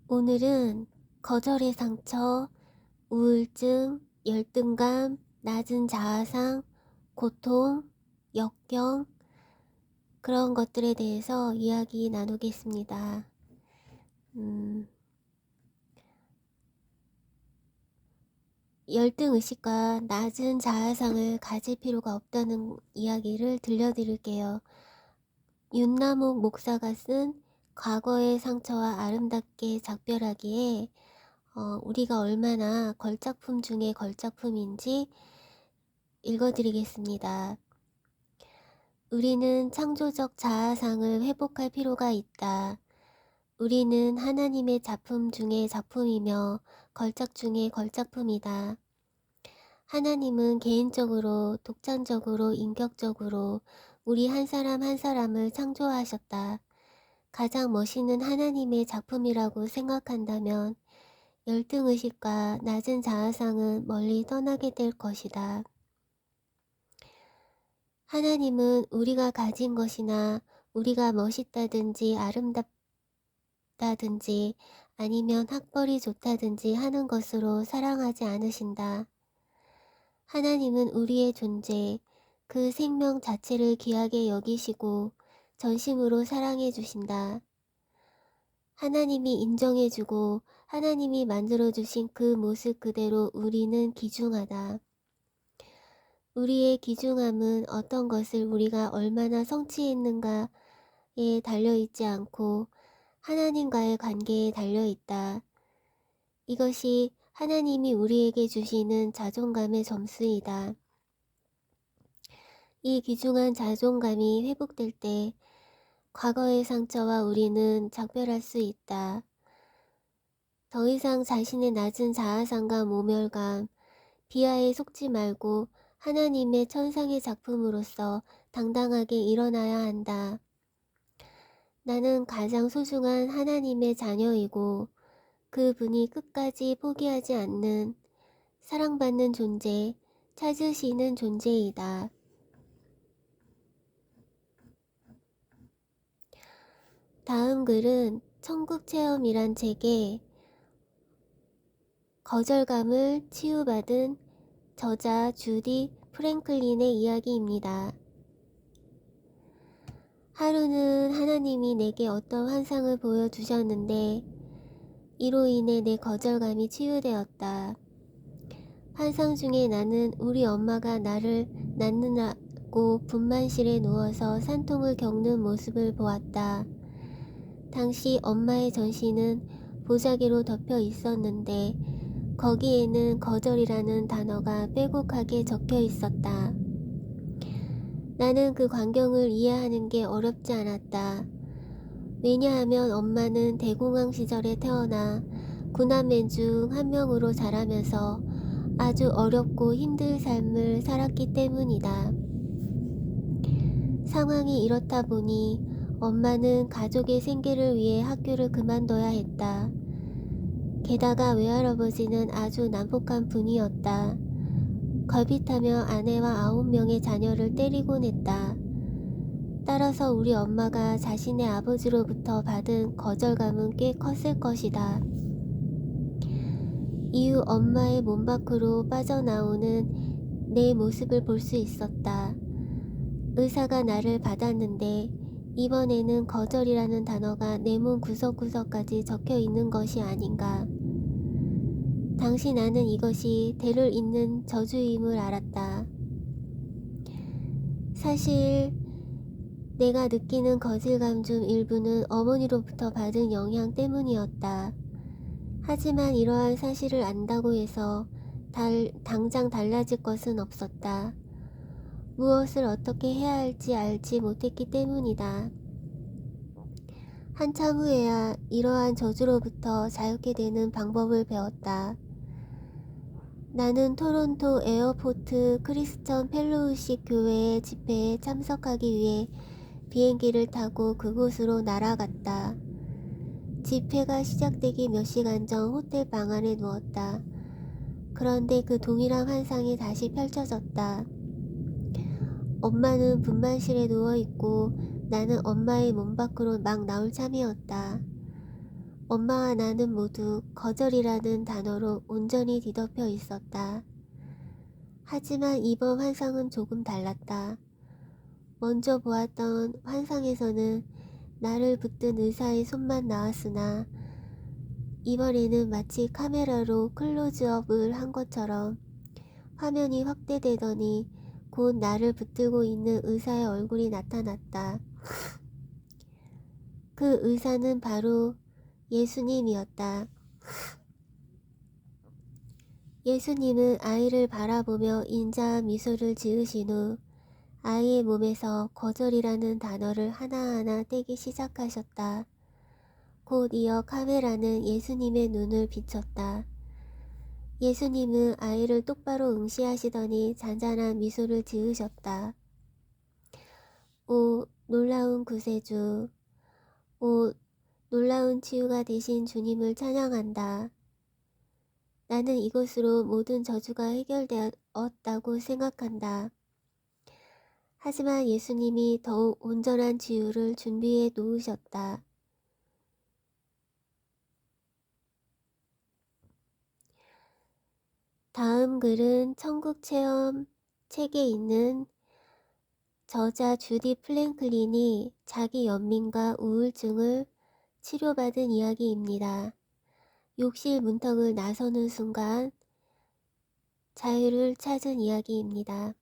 오늘은 거절의 상처, 우울증, 열등감, 낮은 자아상, 고통, 역경, 그런 것들에 대해서 이야기 나누겠습니다. 열등의식과 낮은 자아상을 가질 필요가 없다는 이야기를 들려드릴게요. 윤남옥 목사가 쓴 과거의 상처와 아름답게 작별하기에 우리가 얼마나 걸작품 중에 걸작품인지 읽어드리겠습니다. 우리는 창조적 자아상을 회복할 필요가 있다. 우리는 하나님의 작품 중에 작품이며 걸작 중에 걸작품이다. 하나님은 개인적으로, 독창적으로, 인격적으로 우리 한 사람 한 사람을 창조하셨다. 가장 멋있는 하나님의 작품이라고 생각한다면 열등의식과 낮은 자아상은 멀리 떠나게 될 것이다. 하나님은 우리가 가진 것이나 우리가 멋있다든지 아름답다든지 아니면 학벌이 좋다든지 하는 것으로 사랑하지 않으신다. 하나님은 우리의 존재, 그 생명 자체를 귀하게 여기시고 전심으로 사랑해 주신다. 하나님이 인정해주고 하나님이 만들어주신 그 모습 그대로 우리는 귀중하다. 우리의 귀중함은 어떤 것을 우리가 얼마나 성취했는가에 달려있지 않고 하나님과의 관계에 달려있다. 이것이 하나님이 우리에게 주시는 자존감의 점수이다. 이 귀중한 자존감이 회복될 때 과거의 상처와 우리는 작별할 수 있다. 더 이상 자신의 낮은 자아상과 모멸감, 비하에 속지 말고 하나님의 천상의 작품으로서 당당하게 일어나야 한다. 나는 가장 소중한 하나님의 자녀이고 그분이 끝까지 포기하지 않는 사랑받는 존재, 찾으시는 존재이다. 다음 글은 천국체험이란 책에 거절감을 치유받은 저자 주디 프랭클린의 이야기입니다. 하루는 하나님이 내게 어떤 환상을 보여주셨는데 이로 인해 내 거절감이 치유되었다. 환상 중에 나는 우리 엄마가 나를 낳느라고 분만실에 누워서 산통을 겪는 모습을 보았다. 당시 엄마의 전신은 보자기로 덮여 있었는데 거기에는 거절이라는 단어가 빼곡하게 적혀 있었다. 나는 그 광경을 이해하는 게 어렵지 않았다. 왜냐하면 엄마는 대공황 시절에 태어나 9남매 중 한 명으로 자라면서 아주 어렵고 힘든 삶을 살았기 때문이다. 상황이 이렇다 보니 엄마는 가족의 생계를 위해 학교를 그만둬야 했다. 게다가 외할아버지는 아주 난폭한 분이었다. 걸핏하며 아내와 9명의 자녀를 때리곤 했다. 따라서 우리 엄마가 자신의 아버지로부터 받은 거절감은 꽤 컸을 것이다. 이후 엄마의 몸 밖으로 빠져나오는 내 모습을 볼 수 있었다. 의사가 나를 받았는데 이번에는 거절이라는 단어가 내 몸 구석구석까지 적혀 있는 것이 아닌가. 당시 나는 이것이 대를 잇는 저주임을 알았다. 사실 내가 느끼는 거질감 중 일부는 어머니로부터 받은 영향 때문이었다. 하지만 이러한 사실을 안다고 해서 당장 달라질 것은 없었다. 무엇을 어떻게 해야 할지 알지 못했기 때문이다. 한참 후에야 이러한 저주로부터 자유케 되는 방법을 배웠다. 나는 토론토 에어포트 크리스천 펠로우십 교회의 집회에 참석하기 위해 비행기를 타고 그곳으로 날아갔다. 집회가 시작되기 몇 시간 전 호텔 방 안에 누웠다. 그런데 그 동일한 환상이 다시 펼쳐졌다. 엄마는 분만실에 누워있고 나는 엄마의 몸 밖으로 막 나올 참이었다. 엄마와 나는 모두 거절이라는 단어로 온전히 뒤덮여 있었다. 하지만 이번 환상은 조금 달랐다. 먼저 보았던 환상에서는 나를 붙든 의사의 손만 나왔으나 이번에는 마치 카메라로 클로즈업을 한 것처럼 화면이 확대되더니 곧 나를 붙들고 있는 의사의 얼굴이 나타났다. 그 의사는 바로 예수님이었다. 예수님은 아이를 바라보며 인자한 미소를 지으신 후 아이의 몸에서 거절이라는 단어를 하나하나 떼기 시작하셨다. 곧 이어 카메라는 예수님의 눈을 비췄다. 예수님은 아이를 똑바로 응시하시더니 잔잔한 미소를 지으셨다. 오, 놀라운 구세주. 오, 놀라운 치유가 되신 주님을 찬양한다. 나는 이것으로 모든 저주가 해결되었다고 생각한다. 하지만 예수님이 더욱 온전한 치유를 준비해 놓으셨다. 다음 글은 천국체험 책에 있는 저자 주디 플랭클린이 자기 연민과 우울증을 치료받은 이야기입니다. 욕실 문턱을 나서는 순간 자유를 찾은 이야기입니다.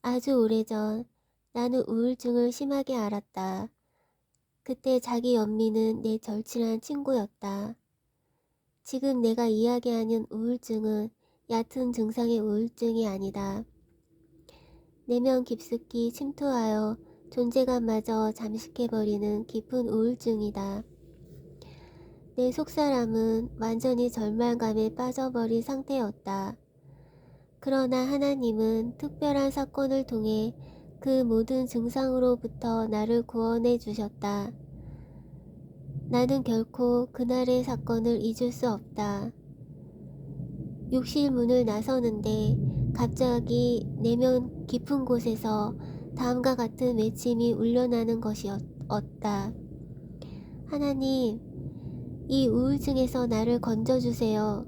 아주 오래전 나는 우울증을 심하게 앓았다. 그때 자기 연민은 내 절친한 친구였다. 지금 내가 이야기하는 우울증은 얕은 증상의 우울증이 아니다. 내면 깊숙이 침투하여 존재감마저 잠식해버리는 깊은 우울증이다. 내 속사람은 완전히 절망감에 빠져버린 상태였다. 그러나 하나님은 특별한 사건을 통해 그 모든 증상으로부터 나를 구원해 주셨다. 나는 결코 그날의 사건을 잊을 수 없다. 욕실 문을 나서는데 갑자기 내면 깊은 곳에서 다음과 같은 외침이 울려나는 것이었다. 하나님, 이 우울증에서 나를 건져주세요.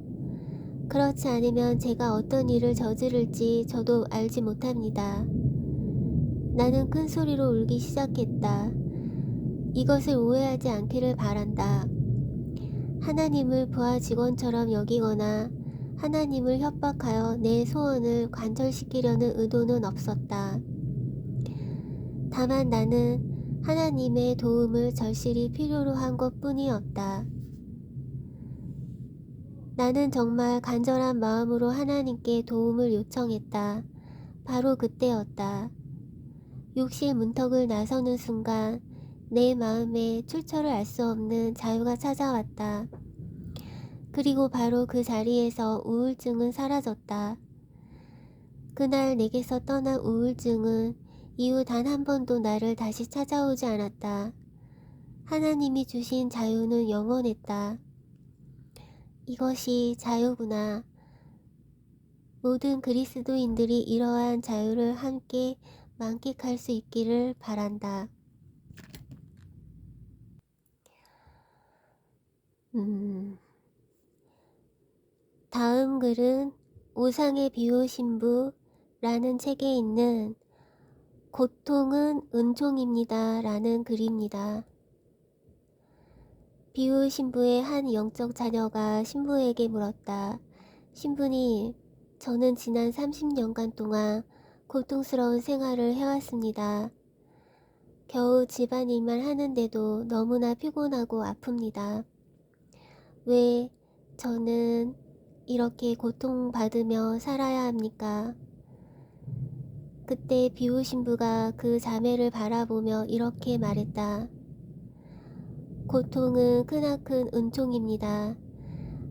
그렇지 않으면 제가 어떤 일을 저지를지 저도 알지 못합니다. 나는 큰 소리로 울기 시작했다. 이것을 오해하지 않기를 바란다. 하나님을 부하 직원처럼 여기거나 하나님을 협박하여 내 소원을 관철시키려는 의도는 없었다. 다만 나는 하나님의 도움을 절실히 필요로 한 것뿐이었다. 나는 정말 간절한 마음으로 하나님께 도움을 요청했다. 바로 그때였다. 욕실 문턱을 나서는 순간 내 마음에 출처를 알 수 없는 자유가 찾아왔다. 그리고 바로 그 자리에서 우울증은 사라졌다. 그날 내게서 떠난 우울증은 이후 단 한 번도 나를 다시 찾아오지 않았다. 하나님이 주신 자유는 영원했다. 이것이 자유구나. 모든 그리스도인들이 이러한 자유를 함께 만끽할 수 있기를 바란다. 다음 글은 오상의 비유신부라는 책에 있는 고통은 은총입니다 라는 글입니다. 비유 신부의 한 영적 자녀가 신부에게 물었다. 신부님, 저는 지난 30년간 동안 고통스러운 생활을 해왔습니다. 겨우 집안일만 하는데도 너무나 피곤하고 아픕니다. 왜 저는 이렇게 고통받으며 살아야 합니까? 그때 비유 신부가 그 자매를 바라보며 이렇게 말했다. 고통은 크나큰 은총입니다.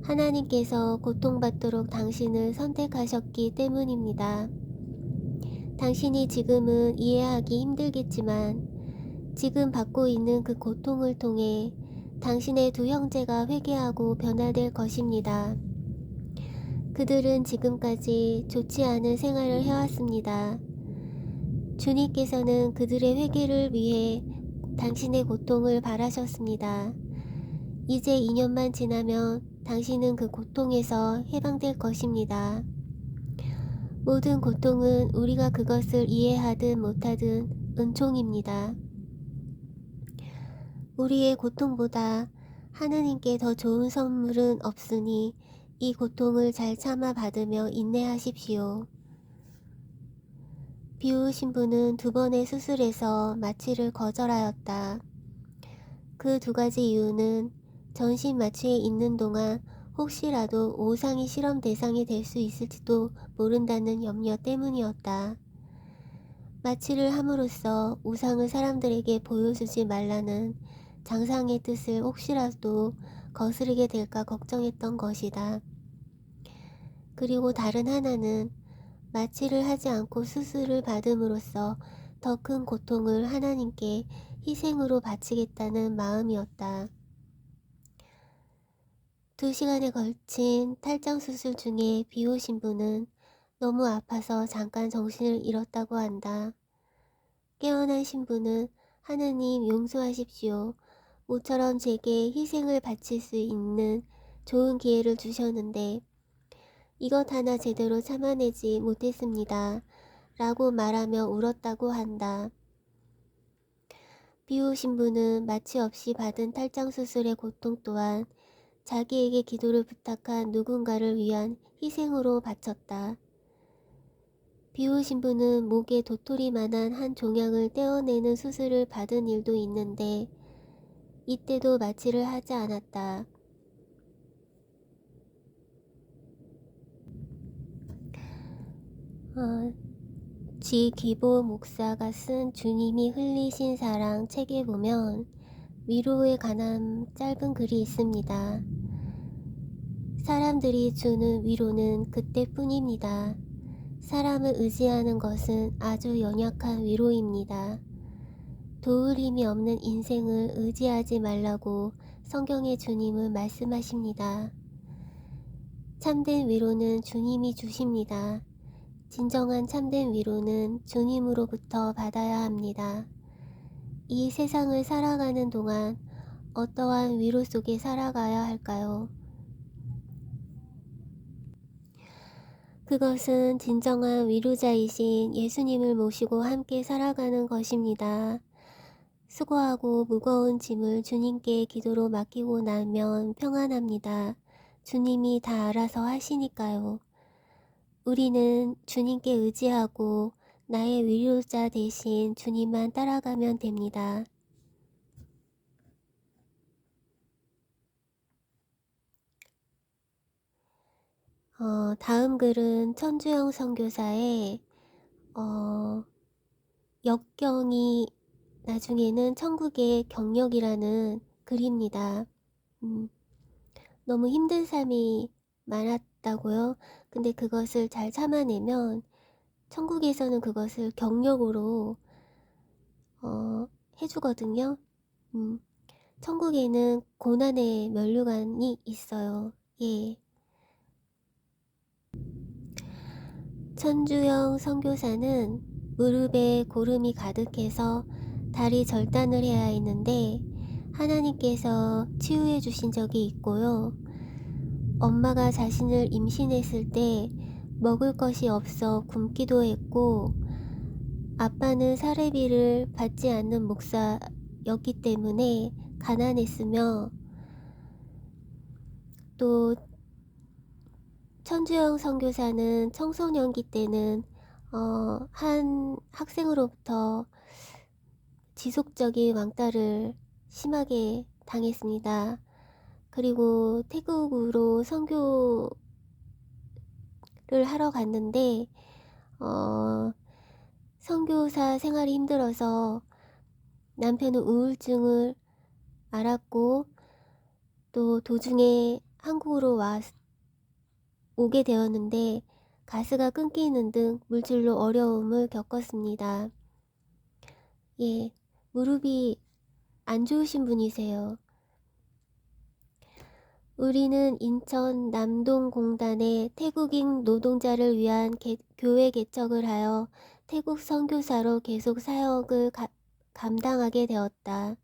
하나님께서 고통받도록 당신을 선택하셨기 때문입니다. 당신이 지금은 이해하기 힘들겠지만 지금 받고 있는 그 고통을 통해 당신의 두 형제가 회개하고 변화될 것입니다. 그들은 지금까지 좋지 않은 생활을 해왔습니다. 주님께서는 그들의 회개를 위해 당신의 고통을 바라셨습니다. 이제 2년만 지나면 당신은 그 고통에서 해방될 것입니다. 모든 고통은 우리가 그것을 이해하든 못하든 은총입니다. 우리의 고통보다 하느님께 더 좋은 선물은 없으니 이 고통을 잘 참아 받으며 인내하십시오. 비우신 분은 2번의 수술에서 마취를 거절하였다. 그 2가지 이유는 전신 마취에 있는 동안 혹시라도 오상이 실험 대상이 될 수 있을지도 모른다는 염려 때문이었다. 마취를 함으로써 우상을 사람들에게 보여주지 말라는 장상의 뜻을 혹시라도 거스르게 될까 걱정했던 것이다. 그리고 다른 하나는 마취를 하지 않고 수술을 받음으로써 더 큰 고통을 하나님께 희생으로 바치겠다는 마음이었다. 2시간에 걸친 탈장 수술 중에 비오신 분은 너무 아파서 잠깐 정신을 잃었다고 한다. 깨어난 신부는 하느님 용서하십시오. 모처럼 제게 희생을 바칠 수 있는 좋은 기회를 주셨는데 이것 하나 제대로 참아내지 못했습니다. 라고 말하며 울었다고 한다. 비오신 분은 마취 없이 받은 탈장 수술의 고통 또한 자기에게 기도를 부탁한 누군가를 위한 희생으로 바쳤다. 비오신 분은 목에 도토리만한 한 종양을 떼어내는 수술을 받은 일도 있는데 이때도 마취를 하지 않았다. 쥐 기보 목사가 쓴 주님이 흘리신 사랑 책에 보면 위로에 관한 짧은 글이 있습니다. 사람들이 주는 위로는 그때뿐입니다. 사람을 의지하는 것은 아주 연약한 위로입니다. 도울 힘이 없는 인생을 의지하지 말라고 성경의 주님은 말씀하십니다. 참된 위로는 주님이 주십니다. 진정한 참된 위로는 주님으로부터 받아야 합니다. 이 세상을 살아가는 동안 어떠한 위로 속에 살아가야 할까요? 그것은 진정한 위로자이신 예수님을 모시고 함께 살아가는 것입니다. 수고하고 무거운 짐을 주님께 기도로 맡기고 나면 평안합니다. 주님이 다 알아서 하시니까요. 우리는 주님께 의지하고 나의 위로자 대신 주님만 따라가면 됩니다. 다음 글은 천주영 선교사의 역경이 나중에는 천국의 경력이라는 글입니다. 너무 힘든 삶이 많았다고요. 근데 그것을 잘 참아내면 천국에서는 그것을 경력으로 해주거든요. 천국에는 고난의 면류관이 있어요. 예. 천주영 선교사는 무릎에 고름이 가득해서 다리 절단을 해야 했는데 하나님께서 치유해 주신 적이 있고요. 엄마가 자신을 임신했을 때 먹을 것이 없어 굶기도 했고 아빠는 사례비를 받지 않는 목사였기 때문에 가난했으며 또 천주영 선교사는 청소년기 때는 한 학생으로부터 지속적인 왕따를 심하게 당했습니다. 그리고 태국으로 선교를 하러 갔는데 선교사 생활이 힘들어서 남편은 우울증을 앓았고 또 도중에 한국으로 오게 되었는데 가스가 끊기는 등 물질로 어려움을 겪었습니다. 예, 무릎이 안 좋으신 분이세요. 우리는 인천 남동공단의 태국인 노동자를 위한 교회 개척을 하여 태국 선교사로 계속 사역을 감당하게 되었다.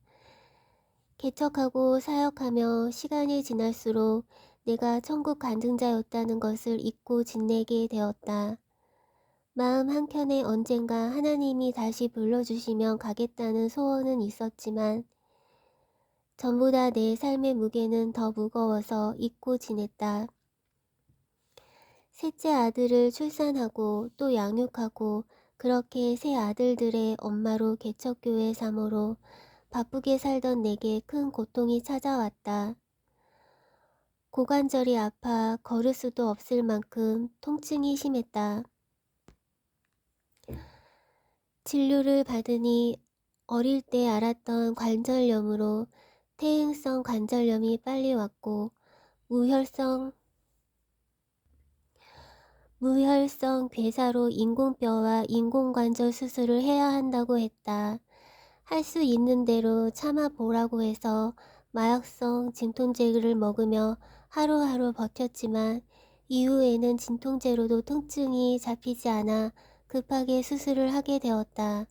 개척하고 사역하며 시간이 지날수록 내가 천국 간증자였다는 것을 잊고 지내게 되었다. 마음 한켠에 언젠가 하나님이 다시 불러주시면 가겠다는 소원은 있었지만 전보다 내 삶의 무게는 더 무거워서 잊고 지냈다. 셋째 아들을 출산하고 또 양육하고 그렇게 세 아들들의 엄마로 개척교회 사모로 바쁘게 살던 내게 큰 고통이 찾아왔다. 고관절이 아파 걸을 수도 없을 만큼 통증이 심했다. 진료를 받으니 어릴 때 알았던 관절염으로 퇴행성 관절염이 빨리 왔고 무혈성 괴사로 인공뼈와 인공관절 수술을 해야 한다고 했다. 할 수 있는 대로 참아보라고 해서 마약성 진통제를 먹으며 하루하루 버텼지만 이후에는 진통제로도 통증이 잡히지 않아 급하게 수술을 하게 되었다.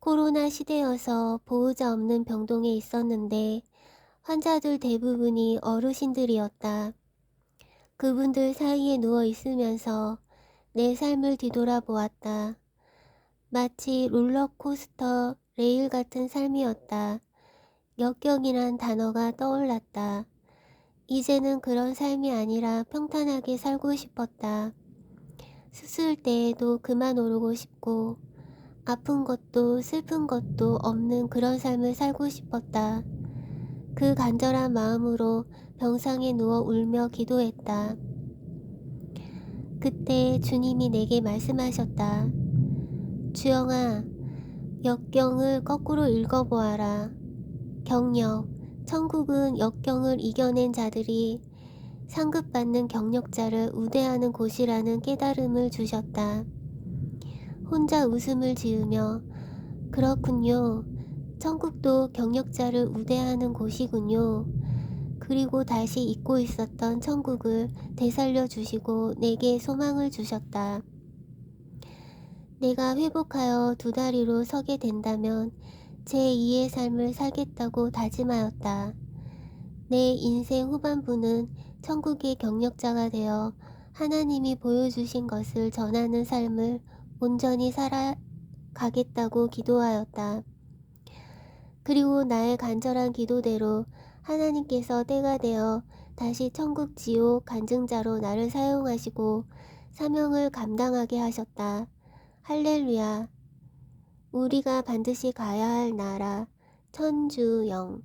코로나 시대여서 보호자 없는 병동에 있었는데 환자들 대부분이 어르신들이었다. 그분들 사이에 누워 있으면서 내 삶을 뒤돌아보았다. 마치 롤러코스터 레일 같은 삶이었다. 역경이란 단어가 떠올랐다. 이제는 그런 삶이 아니라 평탄하게 살고 싶었다. 수술 때에도 그만 오르고 싶고 아픈 것도 슬픈 것도 없는 그런 삶을 살고 싶었다. 그 간절한 마음으로 병상에 누워 울며 기도했다. 그때 주님이 내게 말씀하셨다. 주영아, 역경을 거꾸로 읽어보아라. 경력, 천국은 역경을 이겨낸 자들이 상급받는 경력자를 우대하는 곳이라는 깨달음을 주셨다. 혼자 웃음을 지으며 그렇군요. 천국도 경력자를 우대하는 곳이군요. 그리고 다시 잊고 있었던 천국을 되살려 주시고 내게 소망을 주셨다. 내가 회복하여 두 다리로 서게 된다면 제2의 삶을 살겠다고 다짐하였다. 내 인생 후반부는 천국의 경력자가 되어 하나님이 보여주신 것을 전하는 삶을 온전히 살아가겠다고 기도하였다. 그리고 나의 간절한 기도대로 하나님께서 때가 되어 다시 천국 지옥 간증자로 나를 사용하시고 사명을 감당하게 하셨다. 할렐루야. 우리가 반드시 가야 할 나라 천주영.